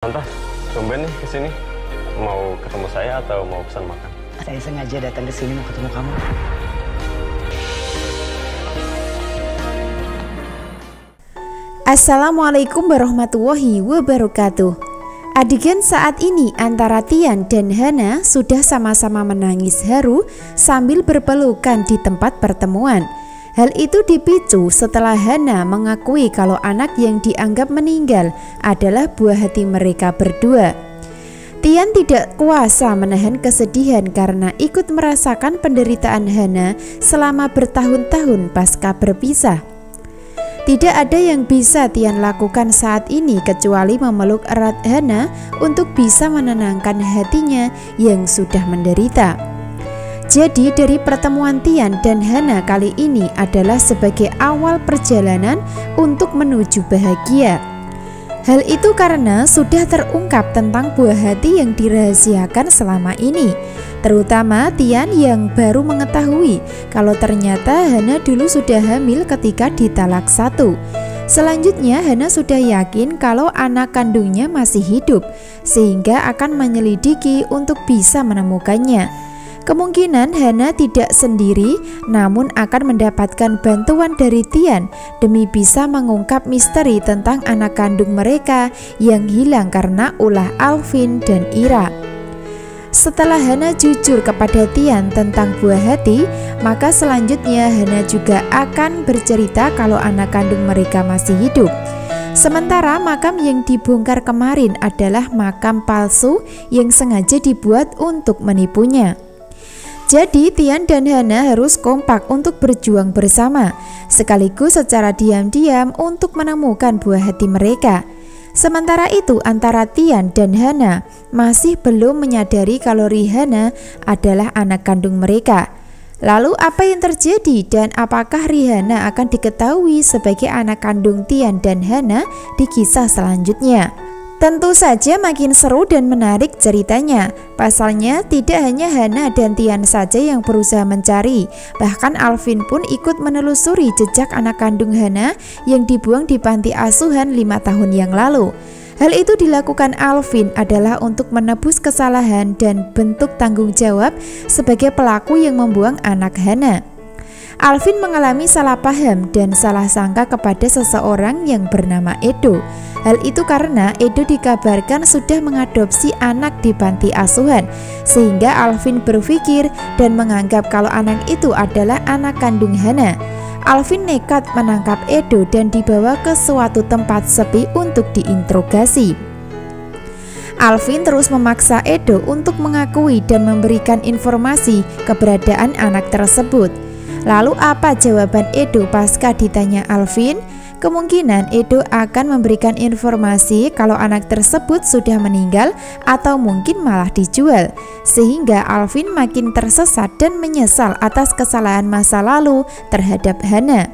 Tante, tumben nih kesini. Mau ketemu saya atau mau pesan makan? Saya sengaja datang ke sini mau ketemu kamu. Assalamualaikum warahmatullahi wabarakatuh. Adegan saat ini antara Tian dan Hana sudah sama-sama menangis haru sambil berpelukan di tempat pertemuan. Hal itu dipicu setelah Hana mengakui kalau anak yang dianggap meninggal adalah buah hati mereka berdua. Tian tidak kuasa menahan kesedihan karena ikut merasakan penderitaan Hana selama bertahun-tahun pasca berpisah. Tidak ada yang bisa Tian lakukan saat ini kecuali memeluk erat Hana untuk bisa menenangkan hatinya yang sudah menderita. Jadi dari pertemuan Tian dan Hana kali ini adalah sebagai awal perjalanan untuk menuju bahagia. Hal itu karena sudah terungkap tentang buah hati yang dirahasiakan selama ini, terutama Tian yang baru mengetahui kalau ternyata Hana dulu sudah hamil ketika ditalak 1. Selanjutnya Hana sudah yakin kalau anak kandungnya masih hidup, sehingga akan menyelidiki untuk bisa menemukannya. Kemungkinan Hana tidak sendiri, namun akan mendapatkan bantuan dari Tian demi bisa mengungkap misteri tentang anak kandung mereka yang hilang karena ulah Alvin dan Ira. Setelah Hana jujur kepada Tian tentang buah hati, maka selanjutnya Hana juga akan bercerita kalau anak kandung mereka masih hidup. Sementara makam yang dibongkar kemarin adalah makam palsu yang sengaja dibuat untuk menipunya. Jadi Tian dan Hana harus kompak untuk berjuang bersama, sekaligus secara diam-diam untuk menemukan buah hati mereka. Sementara itu antara Tian dan Hana masih belum menyadari kalau Rihanna adalah anak kandung mereka. Lalu apa yang terjadi dan apakah Rihanna akan diketahui sebagai anak kandung Tian dan Hana di kisah selanjutnya? Tentu saja makin seru dan menarik ceritanya. Pasalnya tidak hanya Hana dan Tian saja yang berusaha mencari, bahkan Alvin pun ikut menelusuri jejak anak kandung Hana yang dibuang di panti asuhan 5 tahun yang lalu. Hal itu dilakukan Alvin adalah untuk menebus kesalahan dan bentuk tanggung jawab sebagai pelaku yang membuang anak Hana. Alvin mengalami salah paham dan salah sangka kepada seseorang yang bernama Edo. Hal itu karena Edo dikabarkan sudah mengadopsi anak di panti asuhan, sehingga Alvin berpikir dan menganggap kalau anak itu adalah anak kandung Hana. Alvin nekat menangkap Edo dan dibawa ke suatu tempat sepi untuk diinterogasi. Alvin terus memaksa Edo untuk mengakui dan memberikan informasi keberadaan anak tersebut. Lalu apa jawaban Edo pasca ditanya Alvin? Kemungkinan Edo akan memberikan informasi kalau anak tersebut sudah meninggal atau mungkin malah dijual, sehingga Alvin makin tersesat dan menyesal atas kesalahan masa lalu terhadap Hana.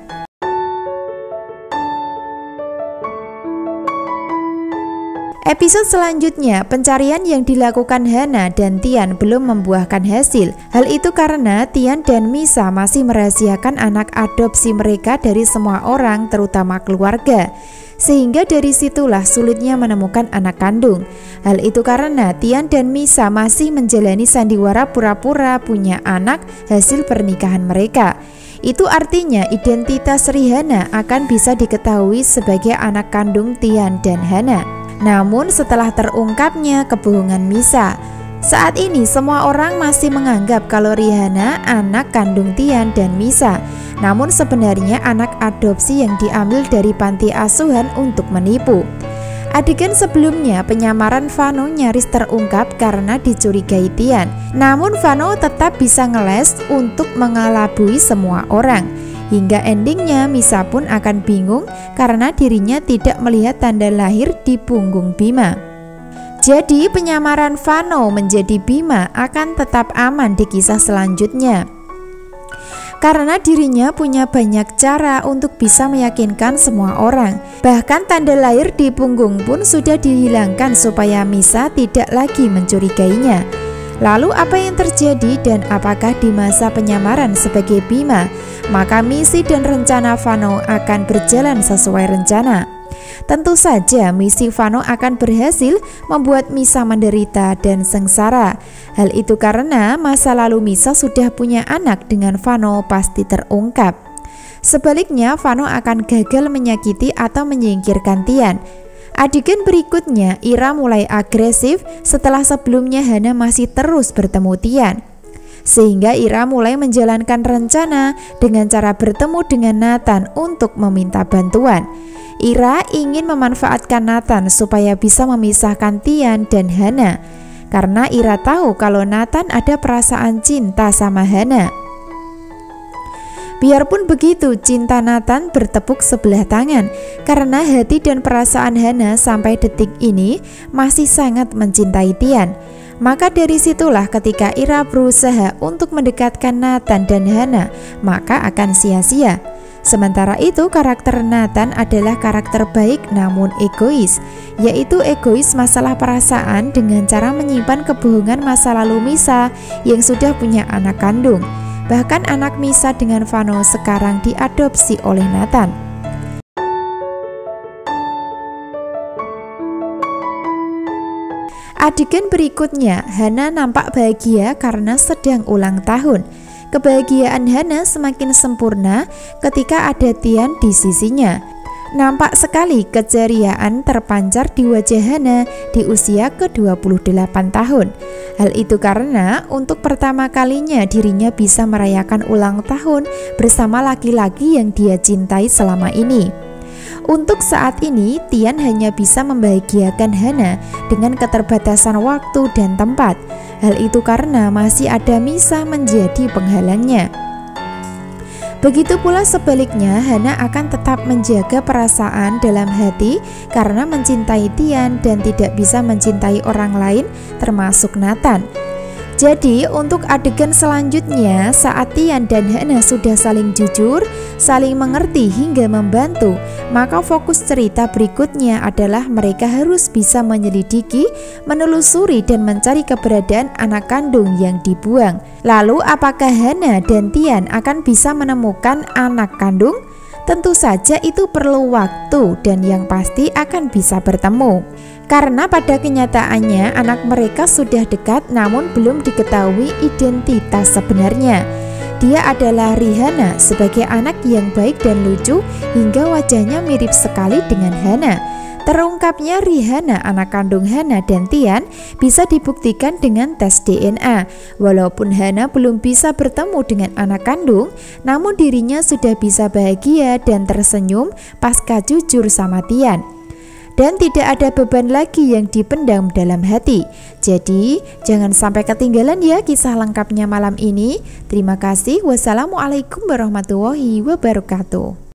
Episode selanjutnya, pencarian yang dilakukan Hana dan Tian belum membuahkan hasil. Hal itu karena Tian dan Misa masih merahasiakan anak adopsi mereka dari semua orang, terutama keluarga. Sehingga dari situlah sulitnya menemukan anak kandung. Hal itu karena Tian dan Misa masih menjalani sandiwara pura-pura punya anak hasil pernikahan mereka. Itu artinya identitas Rihanna akan bisa diketahui sebagai anak kandung Tian dan Hana. Namun setelah terungkapnya kebohongan Misa, saat ini semua orang masih menganggap kalau Rihanna anak kandung Tian dan Misa. Namun sebenarnya anak adopsi yang diambil dari panti asuhan untuk menipu. Adegan sebelumnya penyamaran Vano nyaris terungkap karena dicurigai Tian. Namun Vano tetap bisa ngeles untuk mengelabui semua orang. Hingga endingnya Misa pun akan bingung karena dirinya tidak melihat tanda lahir di punggung Bima. Jadi penyamaran Vano menjadi Bima akan tetap aman di kisah selanjutnya, karena dirinya punya banyak cara untuk bisa meyakinkan semua orang. Bahkan tanda lahir di punggung pun sudah dihilangkan supaya Misa tidak lagi mencurigainya. Lalu apa yang terjadi dan apakah di masa penyamaran sebagai Bima, maka misi dan rencana Vano akan berjalan sesuai rencana. Tentu saja misi Vano akan berhasil membuat Misa menderita dan sengsara. Hal itu karena masa lalu Misa sudah punya anak dengan Vano pasti terungkap. Sebaliknya, Vano akan gagal menyakiti atau menyingkirkan Tian. Adegan berikutnya, Ira mulai agresif setelah sebelumnya Hana masih terus bertemu Tian. Sehingga Ira mulai menjalankan rencana dengan cara bertemu dengan Nathan untuk meminta bantuan. Ira ingin memanfaatkan Nathan supaya bisa memisahkan Tian dan Hana, karena Ira tahu kalau Nathan ada perasaan cinta sama Hana. Biarpun begitu, cinta Nathan bertepuk sebelah tangan karena hati dan perasaan Hana sampai detik ini masih sangat mencintai Tian. Maka dari situlah ketika Ira berusaha untuk mendekatkan Nathan dan Hana, maka akan sia-sia. Sementara itu karakter Nathan adalah karakter baik namun egois, yaitu egois masalah perasaan dengan cara menyimpan kebohongan masa lalu Misa yang sudah punya anak kandung. Bahkan anak Misa dengan Vano sekarang diadopsi oleh Nathan. Adegan berikutnya, Hana nampak bahagia karena sedang ulang tahun. Kebahagiaan Hana semakin sempurna ketika ada Tian di sisinya. Nampak sekali keceriaan terpancar di wajah Hana di usia ke-28 tahun. Hal itu karena untuk pertama kalinya dirinya bisa merayakan ulang tahun bersama laki-laki yang dia cintai selama ini. Untuk saat ini, Tian hanya bisa membahagiakan Hana dengan keterbatasan waktu dan tempat. Hal itu karena masih ada Misa menjadi penghalangnya. Begitu pula sebaliknya, Hana akan tetap menjaga perasaan dalam hati karena mencintai Tian dan tidak bisa mencintai orang lain termasuk Nathan. Jadi untuk adegan selanjutnya, saat Tian dan Hana sudah saling jujur, saling mengerti hingga membantu, maka fokus cerita berikutnya adalah mereka harus bisa menyelidiki, menelusuri dan mencari keberadaan anak kandung yang dibuang. Lalu apakah Hana dan Tian akan bisa menemukan anak kandung? Tentu saja itu perlu waktu dan yang pasti akan bisa bertemu. Karena pada kenyataannya anak mereka sudah dekat namun belum diketahui identitas sebenarnya. Dia adalah Rihanna sebagai anak yang baik dan lucu hingga wajahnya mirip sekali dengan Hana. Terungkapnya Rihanna anak kandung Hana dan Tian bisa dibuktikan dengan tes DNA. Walaupun Hana belum bisa bertemu dengan anak kandung, namun dirinya sudah bisa bahagia dan tersenyum pasca jujur sama Tian. Dan tidak ada beban lagi yang dipendam dalam hati. Jadi jangan sampai ketinggalan ya kisah lengkapnya malam ini. Terima kasih. Wassalamualaikum warahmatullahi wabarakatuh.